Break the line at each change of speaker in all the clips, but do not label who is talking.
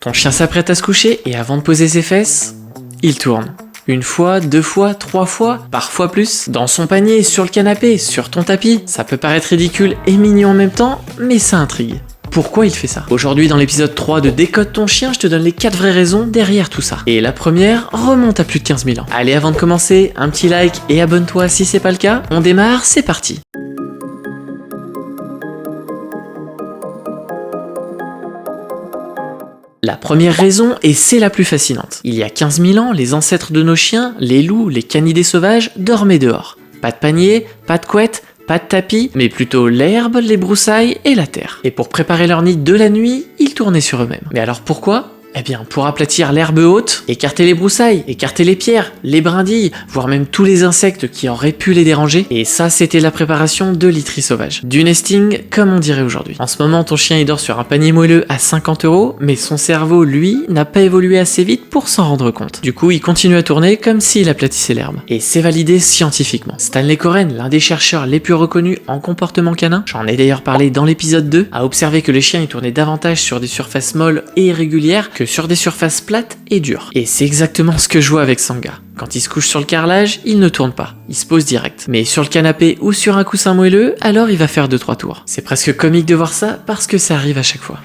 Ton chien s'apprête à se coucher et avant de poser ses fesses, il tourne. Une fois, deux fois, trois fois, parfois plus, dans son panier, sur le canapé, sur ton tapis. Ça peut paraître ridicule et mignon en même temps, mais ça intrigue. Pourquoi il fait ça? Aujourd'hui dans l'épisode 3 de Décode ton chien, je te donne les 4 vraies raisons derrière tout ça. Et la première remonte à plus de 15 000 ans. Allez, avant de commencer, un petit like et abonne-toi si c'est pas le cas. On démarre, c'est parti. La première raison, et c'est la plus fascinante. Il y a 15 000 ans, les ancêtres de nos chiens, les loups, les canidés sauvages, dormaient dehors. Pas de panier, pas de couette, pas de tapis, mais plutôt l'herbe, les broussailles et la terre. Et pour préparer leur nid de la nuit, ils tournaient sur eux-mêmes. Mais alors pourquoi ? Eh bien, pour aplatir l'herbe haute, écarter les broussailles, écarter les pierres, les brindilles, voire même tous les insectes qui auraient pu les déranger. Et ça, c'était la préparation de literie sauvage. Du nesting, comme on dirait aujourd'hui. En ce moment, ton chien il dort sur un panier moelleux à 50 €, mais son cerveau, lui, n'a pas évolué assez vite pour s'en rendre compte. Du coup, il continue à tourner comme s'il aplatissait l'herbe. Et c'est validé scientifiquement. Stanley Coren, l'un des chercheurs les plus reconnus en comportement canin, j'en ai d'ailleurs parlé dans l'épisode 2, a observé que les chiens y tournaient davantage sur des surfaces molles et irrégulières que sur des surfaces plates et dures. Et c'est exactement ce que je vois avec Sangha. Quand il se couche sur le carrelage, il ne tourne pas, il se pose direct. Mais sur le canapé ou sur un coussin moelleux, alors il va faire 2-3 tours. C'est presque comique de voir ça parce que ça arrive à chaque fois.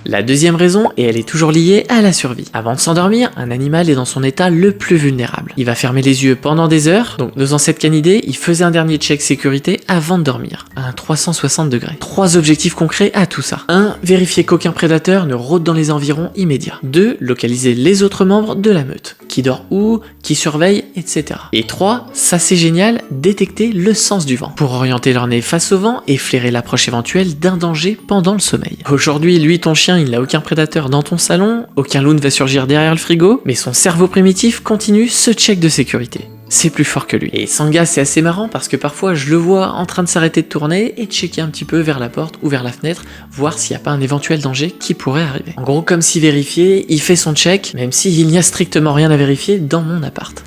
La deuxième raison, et elle est toujours liée à la survie. Avant de s'endormir, un animal est dans son état le plus vulnérable. Il va fermer les yeux pendant des heures, donc nos ancêtres canidés, ils faisaient un dernier check sécurité avant de dormir, à un 360 degrés. 3 objectifs concrets à tout ça. 1. Vérifier qu'aucun prédateur ne rôde dans les environs immédiats. 2. Localiser les autres membres de la meute. Qui dort où, qui surveille, etc. Et 3. Ça c'est génial, détecter le sens du vent, pour orienter leur nez face au vent et flairer l'approche éventuelle d'un danger pendant le sommeil. Aujourd'hui, lui, ton chien, il n'a aucun prédateur dans ton salon, aucun loup ne va surgir derrière le frigo, mais son cerveau primitif continue ce check de sécurité. C'est plus fort que lui. Et Sangha, c'est assez marrant parce que parfois je le vois en train de s'arrêter de tourner et de checker un petit peu vers la porte ou vers la fenêtre, voir s'il n'y a pas un éventuel danger qui pourrait arriver. En gros, comme s'il vérifiait, il fait son check, même s'il n'y a strictement rien à vérifier dans mon appart.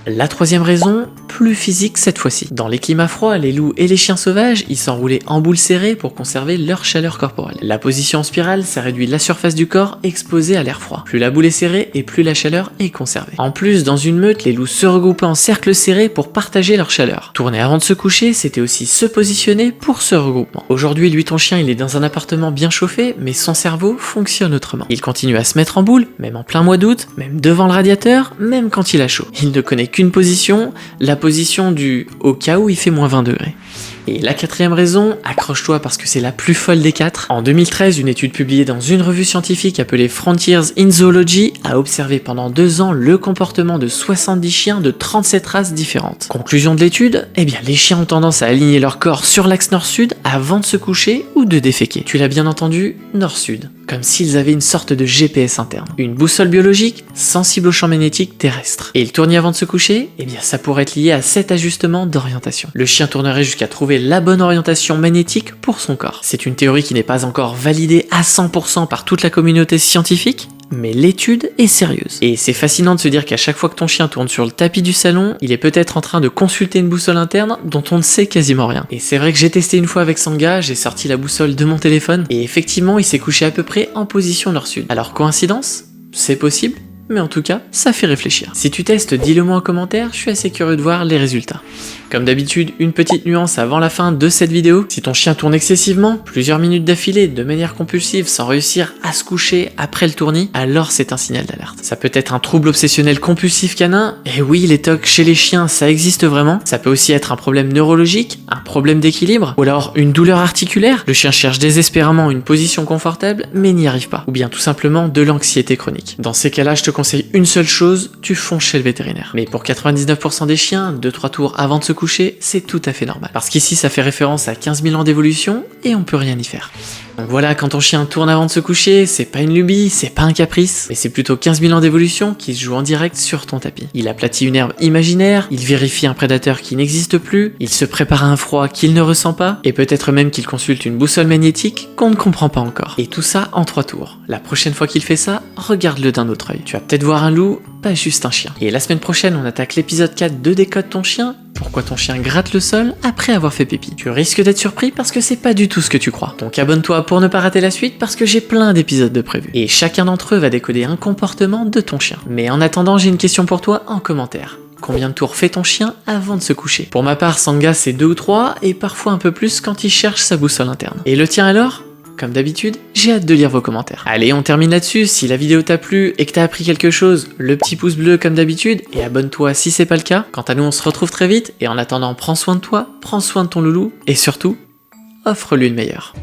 La troisième raison, plus physique cette fois-ci. Dans les climats froids, les loups et les chiens sauvages, ils s'enroulaient en boule serrée pour conserver leur chaleur corporelle. La position en spirale, ça réduit la surface du corps exposée à l'air froid. Plus la boule est serrée et plus la chaleur est conservée. En plus, dans une meute, les loups se regroupaient en cercle serré pour partager leur chaleur. Tourner avant de se coucher, c'était aussi se positionner pour ce regroupement. Aujourd'hui, lui, ton chien, il est dans un appartement bien chauffé, mais son cerveau fonctionne autrement. Il continue à se mettre en boule, même en plein mois d'août, même devant le radiateur, même quand il a chaud. Il ne connaît qu'une position, la position du au cas où il fait moins 20 degrés. Et la quatrième raison, accroche-toi parce que c'est la plus folle des 4. En 2013, une étude publiée dans une revue scientifique appelée Frontiers in Zoology a observé pendant 2 ans le comportement de 70 chiens de 37 races différentes. Conclusion de l'étude, eh bien les chiens ont tendance à aligner leur corps sur l'axe nord-sud avant de se coucher ou de déféquer. Tu l'as bien entendu, nord-sud. Comme s'ils avaient une sorte de GPS interne. Une boussole biologique sensible au champ magnétique terrestre. Et le tournis avant de se coucher, eh bien ça pourrait être lié à cet ajustement d'orientation. Le chien tournerait jusqu'à trouver la bonne orientation magnétique pour son corps. C'est une théorie qui n'est pas encore validée à 100% par toute la communauté scientifique, mais l'étude est sérieuse. Et c'est fascinant de se dire qu'à chaque fois que ton chien tourne sur le tapis du salon, il est peut-être en train de consulter une boussole interne dont on ne sait quasiment rien. Et c'est vrai que j'ai testé une fois avec Sangha, j'ai sorti la boussole de mon téléphone, et effectivement il s'est couché à peu près en position nord-sud. Alors coïncidence ? C'est possible ? Mais en tout cas, ça fait réfléchir. Si tu testes, dis-le moi en commentaire, je suis assez curieux de voir les résultats. Comme d'habitude, une petite nuance avant la fin de cette vidéo. Si ton chien tourne excessivement, plusieurs minutes d'affilée, de manière compulsive, sans réussir à se coucher après le tournis, alors c'est un signal d'alerte. Ça peut être un trouble obsessionnel compulsif canin, et oui, les TOC chez les chiens, ça existe vraiment. Ça peut aussi être un problème neurologique, un problème d'équilibre, ou alors une douleur articulaire. Le chien cherche désespérément une position confortable, mais n'y arrive pas. Ou bien tout simplement de l'anxiété chronique. Dans ces cas-là, je te conseille une seule chose, tu fonces chez le vétérinaire. Mais pour 99% des chiens, 2-3 tours avant de se coucher, c'est tout à fait normal. Parce qu'ici, ça fait référence à 15 000 ans d'évolution et on peut rien y faire. Donc voilà, quand ton chien tourne avant de se coucher, c'est pas une lubie, c'est pas un caprice, mais c'est plutôt 15 000 ans d'évolution qui se joue en direct sur ton tapis. Il aplatit une herbe imaginaire, il vérifie un prédateur qui n'existe plus, il se prépare à un froid qu'il ne ressent pas, et peut-être même qu'il consulte une boussole magnétique qu'on ne comprend pas encore. Et tout ça en 3 tours. La prochaine fois qu'il fait ça, regarde-le d'un autre œil. Tu vas peut-être voir un loup, pas juste un chien. Et la semaine prochaine, on attaque l'épisode 4 de Décode ton chien. pourquoi ton chien gratte le sol après avoir fait pipi. Tu risques d'être surpris parce que c'est pas du tout ce que tu crois. Donc abonne-toi pour ne pas rater la suite parce que j'ai plein d'épisodes de prévus. Et chacun d'entre eux va décoder un comportement de ton chien. Mais en attendant, j'ai une question pour toi en commentaire. Combien de tours fait ton chien avant de se coucher? Pour ma part, Sangha c'est 2 ou 3 et parfois un peu plus quand il cherche sa boussole interne. Et le tien alors? Comme d'habitude, j'ai hâte de lire vos commentaires. Allez, on termine là-dessus. Si la vidéo t'a plu et que t'as appris quelque chose, le petit pouce bleu comme d'habitude et abonne-toi si c'est pas le cas. Quant à nous, on se retrouve très vite et en attendant, prends soin de toi, prends soin de ton loulou et surtout, offre-lui le meilleur.